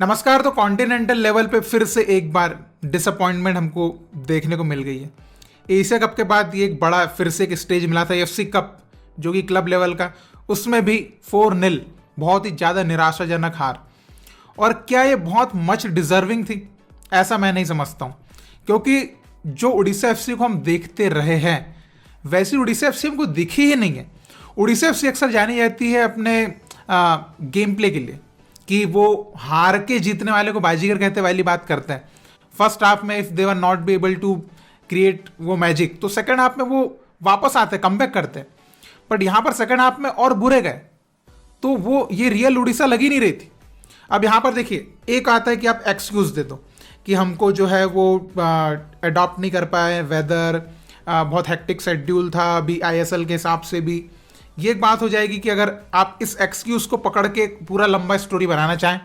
नमस्कार। तो continental level पे फिर से एक बार डिसअपॉइंटमेंट हमको देखने को मिल गई है। एशिया कप के बाद ये एक बड़ा फिर से एक स्टेज मिला था एफसी कप, जो कि क्लब लेवल का, उसमें भी 4-0 बहुत ही ज़्यादा निराशाजनक हार। और क्या ये बहुत मच डिजर्विंग थी? ऐसा मैं नहीं समझता हूँ, क्योंकि जो उड़ीसा एफसी को हम देखते रहे हैं वैसी उड़ीसा एफसी हमको दिखी ही नहीं है। उड़ीसा एफसी अक्सर जानी जाती है अपने गेम प्ले के लिए, कि वो हार के जीतने वाले को बाजीगर कहते वाली बात करते हैं। फर्स्ट हाफ में if they were not be able to create वो मैजिक, तो सेकंड हाफ में वो वापस आते, कमबैक करते। बट यहाँ पर सेकंड हाफ में और बुरे गए, तो वो ये रियल उड़ीसा लगी नहीं रही थी। अब यहाँ पर देखिए, एक आता है कि आप एक्सक्यूज दे दो कि हमको जो है वो अडॉप्ट नहीं कर पाए, वेदर बहुत हेक्टिक शेड्यूल था अभी आईएसएल के हिसाब से भी। ये एक बात हो जाएगी कि अगर आप इस एक्सक्यूज को पकड़ के पूरा लंबा स्टोरी बनाना चाहें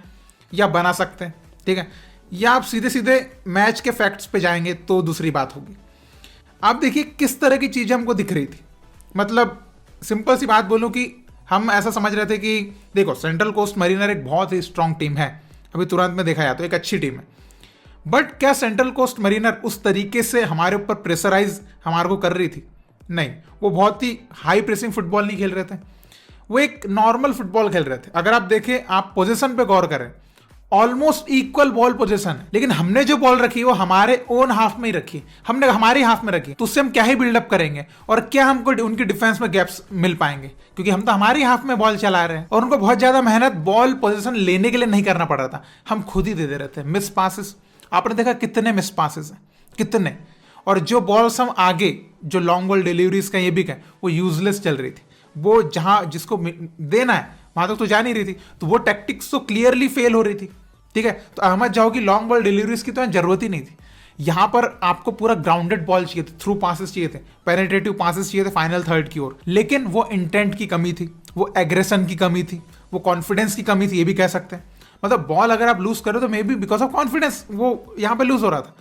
या बना सकते हैं, ठीक है, या आप सीधे सीधे मैच के फैक्ट्स पे जाएंगे तो दूसरी बात होगी। आप देखिए किस तरह की चीज़ें हमको दिख रही थी। मतलब सिंपल सी बात बोलूं कि हम ऐसा समझ रहे थे कि देखो, सेंट्रल कोस्ट मरीनर एक बहुत ही स्ट्रांग टीम है, अभी तुरंत में देखा जाए तो एक अच्छी टीम है। बट क्या सेंट्रल कोस्ट मरीनर उस तरीके से हमारे ऊपर प्रेशराइज हमारे को कर रही थी? नहीं, वो बहुत ही हाई प्रेसिंग फुटबॉल नहीं खेल रहे थे, वो एक नॉर्मल फुटबॉल खेल रहे थे। अगर आप देखें, आप पोजीशन पे गौर करें, ऑलमोस्ट इक्वल बॉल पोजीशन है, लेकिन हमने जो बॉल रखी वो हमारे ओन हाफ में ही रखी, हमने हमारे हाफ में रखी, तो उससे हम क्या ही बिल्डअप करेंगे और क्या हमको उनकी डिफेंस में गैप्स मिल पाएंगे, क्योंकि हम तो हमारे हाफ में बॉल चला रहे हैं। और उनको बहुत ज्यादा मेहनत बॉल पोजीशन लेने के लिए नहीं करना पड़ रहा था, हम खुद ही दे दे रहे थे। मिस पासेस आपने देखा कितने मिस पासेस हैं, कितने। और जो बॉल्स हम आगे, जो लॉन्ग बॉल डिलीवरीज का ये भी कहें, वो यूजलेस चल रही थी। वो जहां जिसको देना है वहां तक तो जा नहीं रही थी, तो वो टैक्टिक्स तो क्लियरली फेल हो रही थी, ठीक है। तो अहमद जाओ की लॉन्ग बॉल डिलीवरीज की तो जरूरत ही नहीं थी। यहां पर आपको पूरा ग्राउंडेड बॉल चाहिए थे, थ्रू पासेस चाहिए थे, पेनिट्रेटिव पासेस चाहिए थे फाइनल थर्ड की ओर। लेकिन वो इंटेंट की कमी थी, वो एग्रेशन की कमी थी, वो कॉन्फिडेंस की कमी थी, ये भी कह सकते हैं। मतलब बॉल अगर आप लूज करो तो may be because of confidence वो यहाँ पे लूज हो रहा था।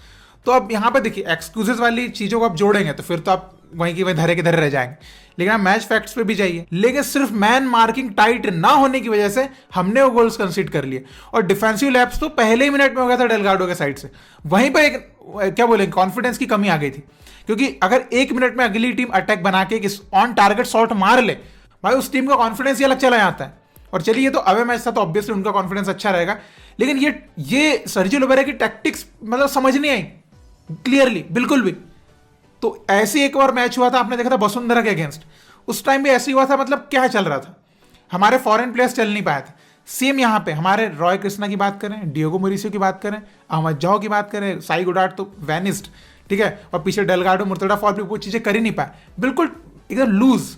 तो अब यहाँ पे देखिए, एक्सक्यूजेस वाली चीजों को आप जोड़ेंगे तो फिर तो आप वहीं की वहीं धरे के धरे रह जाएंगे। लेकिन आप मैच फैक्ट्स पे भी जाइए, लेकिन सिर्फ मैन मार्किंग टाइट ना होने की वजह से हमने वो गोल्स कंसीड कर लिए। और डिफेंसिव लैप्स तो पहले ही मिनट में हो गया था डेलगाडो के साइड से। वहीं पर एक क्या बोलेंगे, कॉन्फिडेंस की कमी आ गई थी, क्योंकि अगर एक मिनट में अगली टीम अटैक बना के ऑन टारगेट शॉट मार ले, भाई उस टीम का कॉन्फिडेंस ही अलग चला जाता है। और चलिए, ये तो अवे मैच था तो ऑब्वियसली उनका कॉन्फिडेंस अच्छा रहेगा, लेकिन ये सर्जियो लिबेरा की टैक्टिक्स मतलब समझ नहीं आई क्लियरली, बिल्कुल भी। तो ऐसे एक और मैच हुआ था, आपने देखा था वसुंधरा के अगेंस्ट, उस टाइम भी ऐसे ही हुआ था। मतलब क्या चल रहा था, हमारे फॉरेन प्लेयर्स चल नहीं पाए थे। सेम यहां पे हमारे रॉय कृष्णा की बात करें, डियोगो मोरिसियो की बात करें, अहमद जाओ की बात करें, साई गुडार्ट तो वैनिस्ड, ठीक है, और पीछे डेलगाडो, मुर्तडा फॉल भी वो चीजें कर ही नहीं पाए, बिल्कुल एकदम लूज।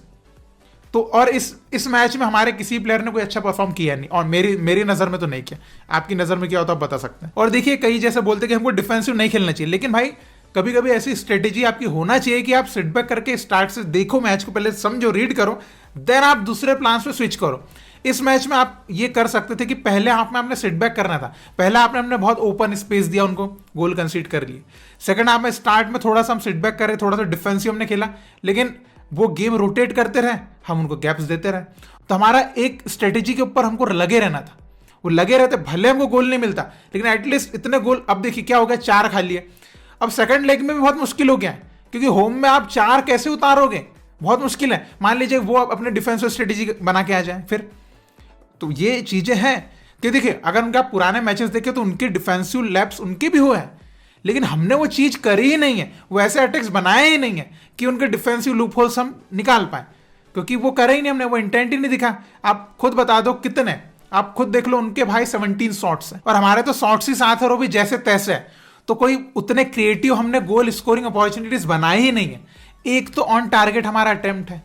तो और इस मैच में हमारे किसी प्लेयर ने कोई अच्छा परफॉर्म किया नहीं, और मेरी नजर में तो नहीं किया। आपकी नजर में क्या होता है आप बता सकते हैं। और देखिए, कई जैसे बोलते कि हमको डिफेंसिव नहीं खेलना चाहिए, लेकिन भाई कभी कभी ऐसी स्ट्रेटेजी आपकी होना चाहिए कि आप सिटबैक करके स्टार्ट से देखो मैच को, पहले समझो, रीड करो, देन आप दूसरे प्लान पे स्विच करो। इस मैच में आप ये कर सकते थे कि पहले हाफ में आपने सिटबैक करना था, पहले हाफ में हमने बहुत ओपन स्पेस दिया उनको, गोल कंसीड कर लिए। सेकंड हाफ में स्टार्ट में थोड़ा सा हम सिटबैक कर रहे, थोड़ा सा डिफेंसिव हमने खेला, लेकिन वो गेम रोटेट करते रहे, हम उनको गैप्स देते रहे। तो हमारा एक स्ट्रेटेजी के ऊपर हमको लगे रहना था, वो लगे रहते, भले हमको गोल नहीं मिलता, लेकिन एटलीस्ट इतने गोल। अब देखिए क्या हो गया, 4 खा लिए। अब सेकंड लेग में भी बहुत मुश्किल हो गया है, क्योंकि होम में आप 4 कैसे उतारोगे, बहुत मुश्किल है। मान लीजिए वो अपने डिफेंसिव स्ट्रेटेजी बना के आ जाए फिर, तो ये चीजें हैं कि देखिए, अगर उनका पुराने मैचेस देखे तो उनके डिफेंसिव लैप्स उनके भी हुए हैं, लेकिन हमने वो चीज करी ही नहीं है, वो ऐसे अटैक्स बनाए ही नहीं है कि उनके डिफेंसिव लूप होल्स हम निकाल पाए, क्योंकि वो करे ही नहीं, हमने वो इंटेंट ही नहीं दिखा। आप खुद बता दो कितने, आप खुद देख लो, उनके भाई 17 शॉट्स हैं और हमारे तो शॉट्स ही 7 है, वो भी जैसे तैसे है। तो कोई उतने क्रिएटिव हमने गोल स्कोरिंग अपॉर्चुनिटीज बनाई ही नहीं है। एक तो ऑन टारगेट हमारा अटेम्प्ट है,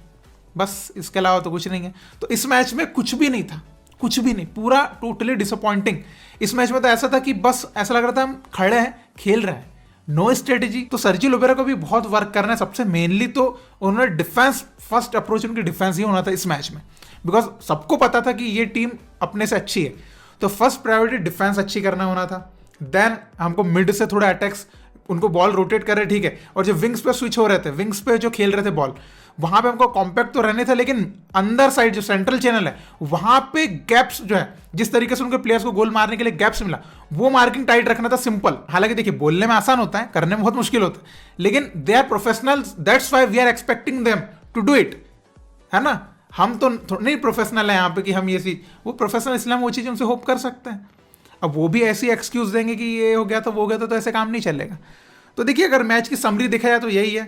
बस इसके अलावा तो कुछ नहीं है। तो इस मैच में कुछ भी नहीं था, कुछ भी नहीं, पूरा टोटली डिसअपॉइंटिंग। इस मैच में तो ऐसा था कि बस ऐसा लग रहा था हम खड़े हैं, खेल रहे हैं, नो स्ट्रेटेजी। तो सर्जियो लिबेरा को भी बहुत वर्क करना है। सबसे मेनली तो उन्होंने डिफेंस फर्स्ट अप्रोच, उनकी डिफेंस ही होना था इस मैच में, बिकॉज सबको पता था कि ये टीम अपने से अच्छी है। तो फर्स्ट प्रायोरिटी डिफेंस अच्छी करना होना था। देन हमको मिड से थोड़े अटैक्स उनको बॉल रोटेट कर रहे, ठीक है, और जो विंग्स पे स्विच हो रहे थे, विंग्स पे जो खेल रहे थे बॉल, वहां पे हमको कॉम्पैक्ट तो रहने थे, लेकिन अंदर साइड जो सेंट्रल चैनल है वहां पे गैप्स जो है, जिस तरीके से उनके प्लेयर्स को गोल मारने के लिए गैप्स मिला, वो मार्किंग टाइट रखना था, सिंपल। हालांकि देखिए बोलने में आसान होता है, करने में बहुत मुश्किल होता है, लेकिन they are professionals, that's why we are expecting them to do it, है ना। हम तो नहीं प्रोफेशनल है यहाँ पे कि हम ये चीज, वो प्रोफेशनल इसलिए हम वो चीज उनसे होप कर सकते हैं। अब वो भी ऐसी एक्सक्यूज देंगे कि ये हो गया तो वो हो गया तो ऐसे काम नहीं चलेगा। तो देखिए अगर मैच की समरी देखा जाए तो यही है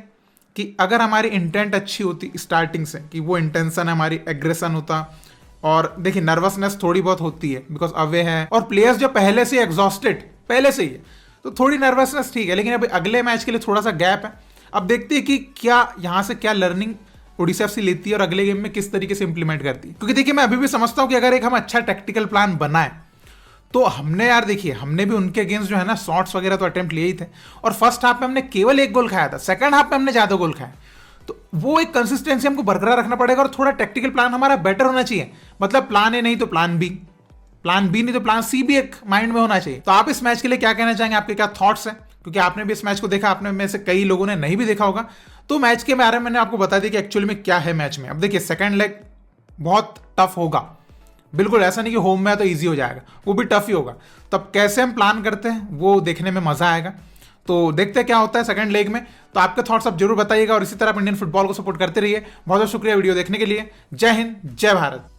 कि अगर हमारी इंटेंट अच्छी होती स्टार्टिंग से, कि वो इंटेंशन हमारी एग्रेशन होता, और देखिए नर्वसनेस थोड़ी बहुत होती है बिकॉज अवे है, और प्लेयर्स जो पहले से एग्जॉस्टेड पहले से ही है, तो थोड़ी नर्वसनेस ठीक है, लेकिन अभी अगले मैच के लिए थोड़ा सा गैप है। अब देखते हैं कि क्या यहाँ से क्या लर्निंग ओडिशा एफसी लेती है और अगले गेम में किस तरीके से इंप्लीमेंट करती है। क्योंकि देखिए मैं अभी भी समझता हूं कि अगर एक हम अच्छा टैक्टिकल प्लान बनाए, तो हमने यार देखिए हमने भी उनके अगेंस्ट जो है ना शॉट्स वगैरह तो अटेम्प्ट लिए ही थे, और फर्स्ट हाफ में हमने केवल 1 गोल खाया था, सेकंड हाफ में हमने ज्यादा गोल खाया। तो वो एक कंसिस्टेंसी हमको बरकरार रखना पड़ेगा, और थोड़ा टेक्टिकल प्लान हमारा बेटर होना चाहिए। मतलब प्लान ए नहीं तो प्लान बी, प्लान बी नहीं तो प्लान सी भी एक माइंड में होना चाहिए। तो आप इस मैच के लिए क्या कहना चाहेंगे, आपके क्या थॉट्स हैं? क्योंकि आपने भी इस मैच को देखा, आपने में से कई लोगों ने नहीं भी देखा होगा, तो मैच के बारे में मैंने आपको बता दिया कि एक्चुअली में क्या है मैच में। अब देखिए सेकंड लेग बहुत टफ होगा, बिल्कुल ऐसा नहीं कि होम में तो इजी हो जाएगा, वो भी टफ ही होगा। तब कैसे हम प्लान करते हैं वो देखने में मजा आएगा। तो देखते हैं क्या होता है सेकंड लेग में। तो आपके थॉट्स आप जरूर बताइएगा, और इसी तरह आप इंडियन फुटबॉल को सपोर्ट करते रहिए। बहुत बहुत शुक्रिया वीडियो देखने के लिए। जय हिंद, जय भारत।